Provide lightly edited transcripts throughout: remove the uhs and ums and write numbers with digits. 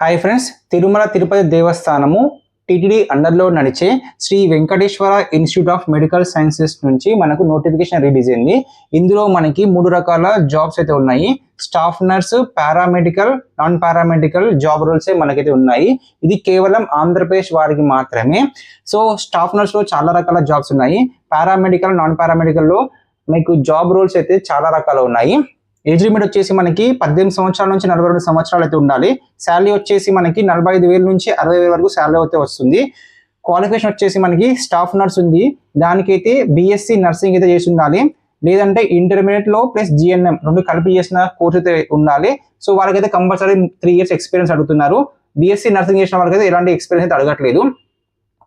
Hi friends, Tirumala Tirupati దేవస్థానము TTD అండర్లో నడిచే Sri Venkateswara institute of medical sciences నుంచి మనకు నోటిఫికేషన్ రిలీజ్ అయింది. ఇందులో మనకి 3 రకాల జాబ్స్ అయితే ఉన్నాయి. Staff nurse, paramedical, non paramedical job రోల్సే మనకైతే ఉన్నాయి. ఇది కేవలం ఆంధ్రప్రదేశ్ వారికి మాత్రమే. సో స్టాఫ్ నర్స్లో చాలా రకాల జాబ్స్ ఉన్నాయి. పారామెడికల్, నాన్ పారామెడికల్లో మీకు జాబ్ రోల్స్ అయితే చాలా రకాలు ఉన్నాయి. ఏజ్ లిమిట్ వచ్చేసి మనకి 18 సంవత్సరాల నుంచి 42 సంవత్సరాలు అయితే ఉండాలి. శాలరీ వచ్చేసి మనకి 45,000 నుంచి 60,000 వరకు శాలరీ అయితే వస్తుంది. క్వాలిఫికేషన్ వచ్చేసి మనకి స్టాఫ్ నర్స్ ఉంది. దానికైతే బీఎస్సీ నర్సింగ్ అయితే చేసి ఉండాలి, లేదంటే ఇంటర్మీడియట్ లో ప్లస్ జిఎన్ఎం 2 కలిపి చేసిన కోర్స్ అయితే ఉండాలి. సో వాళ్ళకైతే కంపల్సరీ 3 years ఎక్స్పీరియన్స్ అడుగుతున్నారు. బీఎస్సీ నర్సింగ్ చేసిన వాళ్ళకైతే ఎలాంటి ఎక్స్పీరియన్స్ అయితే అడగట్లేదు.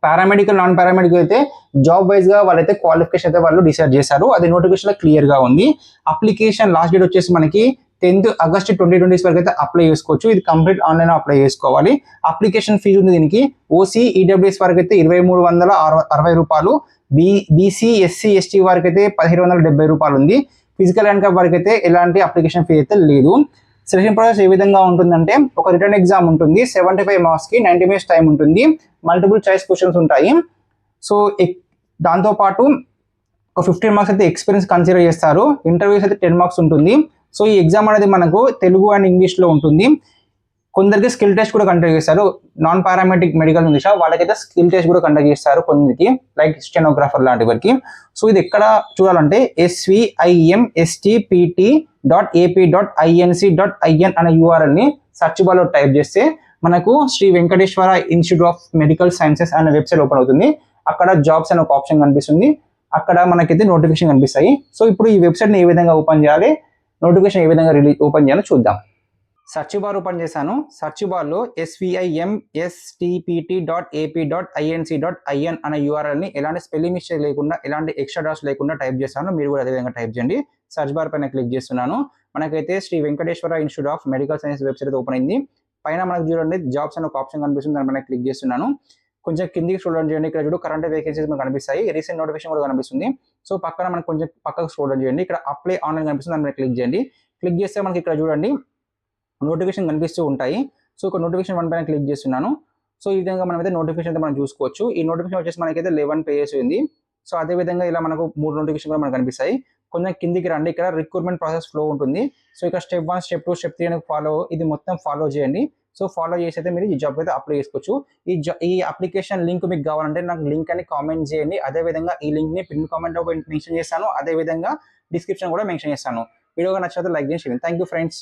పారామెడికల్, నాన్ పారామెడికల్ అయితే జాబ్ వైజ్ గా వాళ్ళైతే క్వాలిఫికేషన్ అయితే వాళ్ళు డిసైడ్ చేశారు. అది నోటిఫికేషన్ లో క్లియర్ గా ఉంది. అప్లికేషన్ లాస్ట్ డేట్ వచ్చేసి మనకి 10th August 2020 వరకు అయితే అప్లై చేసుకోవచ్చు. ఇది కంప్లీట్ ఆన్లైన్ అప్లై చేసుకోవాలి. అప్లికేషన్ ఫీజు ఉంది దీనికి. ఓసీ, ఈడబ్ల్యూఎస్ వరకు అయితే 2360 రూపాయలు, బీసీ, ఎస్సీ, ఎస్టీ వారికి అయితే 1770 రూపాయలు ఉంది. ఫిజికల్ హ్యాండిక్యాప్ వరకు అయితే ఎలాంటి అప్లికేషన్ ఫీ అయితే లేదు. సెలక్షన్ ప్రాసెస్ ఏ విధంగా ఉంటుందంటే, ఒక రిటర్న్ ఎగ్జామ్ ఉంటుంది, 75 marks కి 90 minutes టైం ఉంటుంది. మల్టిపుల్ చాయిస్ క్వశ్చన్స్ ఉంటాయి. సో దాంతోపాటు ఒక 15 marks అయితే ఎక్స్పీరియన్స్ కన్సిడర్ చేస్తారు. ఇంటర్వ్యూస్ అయితే 10 marks ఉంటుంది. సో ఈ ఎగ్జామ్ అనేది మనకు తెలుగు అండ్ ఇంగ్లీష్లో ఉంటుంది. కొందరికి స్కిల్ టెస్ట్ కూడా కండక్ట్ చేస్తారు. నాన్ పారామెడిక్ మెడికల్ ఇంగ్లీష్ వాళ్ళకైతే స్కిల్ టెస్ట్ కూడా కండక్ట్ చేస్తారు కొందరికి, లైక్ స్టెనోగ్రాఫర్ లాంటి వారికి. సో ఇది ఎక్కడ చూడాలంటే svimst.ap.inc.in అనే యూఆర్ఎల్ని సర్చ్ బార్లో టైప్ చేస్తే మనకు Sri Venkateswara institute of medical sciences అనే వెబ్సైట్ ఓపెన్ అవుతుంది. అక్కడ జాబ్స్ అనే ఒక ఆప్షన్ కనిపిస్తుంది. అక్కడ మనకైతే నోటిఫికేషన్ కనిపిస్తాయి. సో ఇప్పుడు ఈ వెబ్సైట్ని ఏ విధంగా ఓపెన్ చేయాలి, నోటిఫికేషన్ ఏ విధంగా ఓపెన్ చేయాలో చూద్దాం. సర్చ్ బార్ ఓపెన్ చేశాను. సర్చ్ బార్లో svimst.ap.inc.in అనే యూఆర్ఎల్ని ఎలాంటి స్పెల్లింగ్ మిస్టేక్ లేకుండా, ఎలాంటి ఎక్స్ట్రా డాట్స్ లేకుండా టైప్ చేస్తాను. మీరు కూడా అదే విధంగా టైప్ చేయండి. సర్చ్ బార్ పైన క్లిక్ చేస్తున్నాను. మనకైతే Sri Venkateswara institute of medical science website open అయింది. పైన మనకు చూడండి జాబ్స్ అనే ఒక ఆప్షన్ కనిపిస్తుంది. దానిపైన క్లిక్ చేస్తున్నాను. కొంచెం కిందికి స్క్రోల్ డౌన్ చేయండి. ఇక్కడ చూడు కరెంట్ వేకెన్సీస్ మనకు కనిపిస్తాయి. రీసెంట్ నోటిఫికేషన్ కూడా కనిపిస్తుంది. సో పక్కన మనకు కొంచెం పక్కకు స్క్రోల్ డౌన్ చేయండి. ఇక్కడ అప్లై ఆన్లైన్ కనిపిస్తుంది. దానిపైన క్లిక్ చేయండి. క్లిక్ చేస్తే మనకి ఇక్కడ చూడండి నోటిఫికేషన్ కనిపిస్తూ ఉంటాయి. సో ఒక నోటిఫికేషన్ 1 పైన క్లిక్ చేస్తున్నాను. సో ఈ విధంగా మనమైతే నోటిఫికేషన్ అయితే మనం చూసుకోవచ్చు. ఈ నోటిఫికేషన్ వచ్చేసి మనకైతే 11 pages ఉంది. సో అదే విధంగా ఇలా మనకు 3 నోటిఫికేషన్ కూడా మనకు కనిపిస్తాయి. కొంచెం కిందికి రండి. ఇక్కడ రిక్రూట్మెంట్ ప్రాసెస్ ఫ్లో ఉంటుంది. సో ఇక్కడ స్టెప్ 1, స్టెప్ 2, స్టెప్ 3 అని ఇది మొత్తం ఫాలో చేయండి. సో ఫాలో చేసి అయితే మీరు ఈ జాబ్ అయితే అప్లై చేసుకోవచ్చు. ఈ అప్లికేషన్ లింక్ మీకు కావాలంటే నాకు లింక్ అని కామెంట్ చేయండి. అదే విధంగా ఈ లింక్ ని పిన్ కామెంట్ లో మెన్షన్ చేస్తాను. అదే విధంగా డిస్క్రిప్షన్ కూడా మెన్షన్ చేస్తాను. వీడియో నచ్చితే లైక్ చేయండి. Thank you friends.